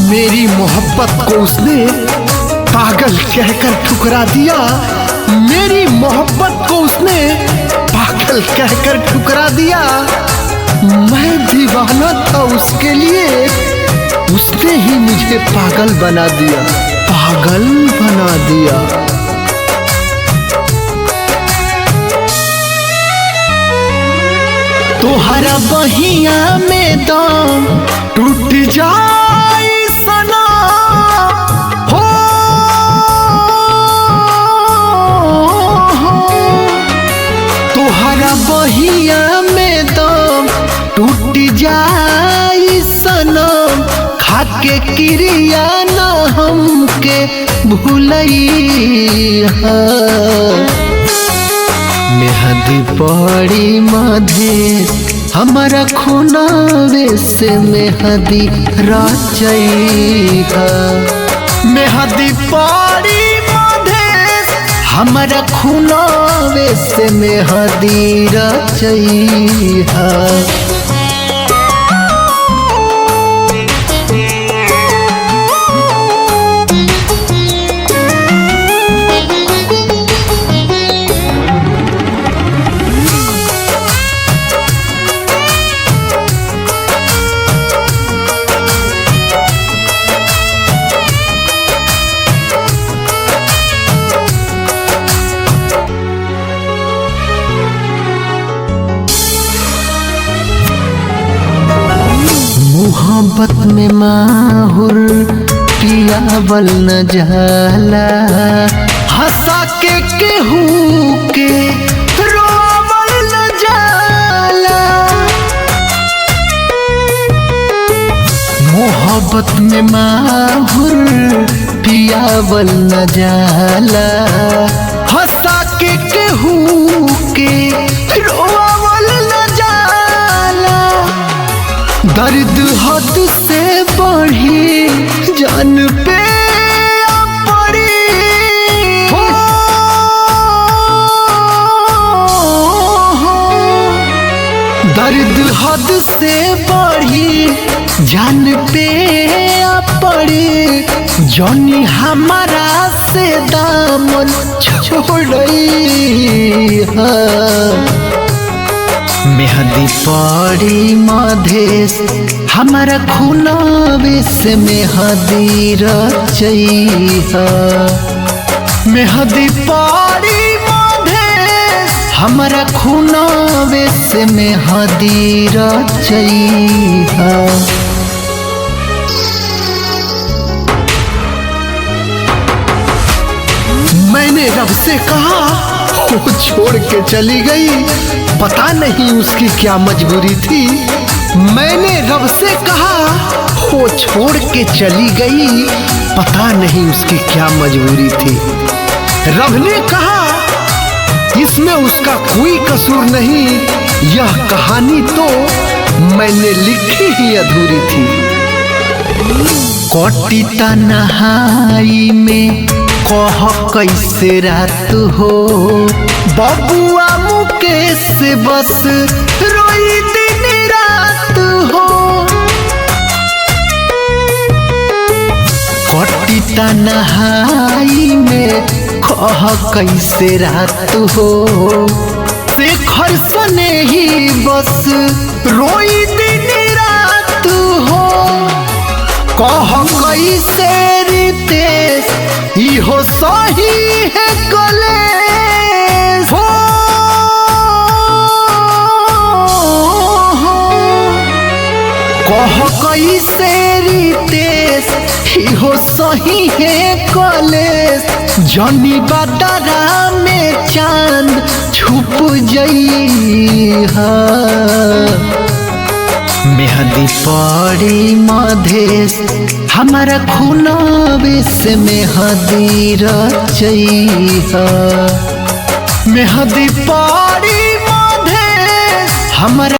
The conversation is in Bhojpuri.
मेरी मोहब्बत को उसने पागल कहकर ठुकरा दिया। मेरी मोहब्बत को उसने पागल कहकर ठुकरा दिया। मैं दीवाना था उसके लिए, उसने ही मुझे पागल बना दिया, पागल बना दिया। तोहरा बहिया में दम टूट जाए सना हो, तोहरा बहिया में दम टूट जाए सनम। खाके क्रिया न हमके भूलैहा। मेहंदी पड़ी मधे हमारा खूनावे से मेहंदी रचैहा। मेहंदी पड़ी मधे हमारा खूनावे से मेहंदी रचैहा। मोहब्बत में माहुर पियावल न जाला। हंसा के केहू के रोवल न जाला। मोहब्बत में माहुर पियावल न जाला। हंसा के केहू के रोवल न जाला। दर्द हद से बढ़ी जान पे पड़ी हो। दर्द हद से बढ़ी जान पे पड़ी। जौनी हमारा से दामन छोड़ई। मेहंदी पड़ी मधेश हमारा खूनावे से मेहंदी रचैहा। मेहंदी पड़ी मधेश हमारा खूनावे से मेहंदी रचैहा। मैंने रब से कहा वो छोड़ के चली गई, पता नहीं उसकी क्या मजबूरी थी। मैंने रब से कहा वो छोड़ के चली गई, पता नहीं उसकी क्या मजबूरी थी। रब ने कहा इसमें उसका कोई कसूर नहीं, यह कहानी तो मैंने लिखी ही अधूरी थी। कोटी तन्हाई में कह कैसे रात हो। बबुआ मुकेश से बस रोई दिन रात हो। कोटी तन्हाई में कह कैसे रात हो। शेखर सने ही बस रोई दिन रात हो। कह कैसे रितेश इहो सही है कलेश हो। कह कैसे रितेश इहो सही है कलेश। जनी बदरा में चांद छुप जइहा। मेहंदी पड़ी मधेश हमारा खूनावे से मेहंदी रचैहा। मेहंदी पड़ी मधेश हमारा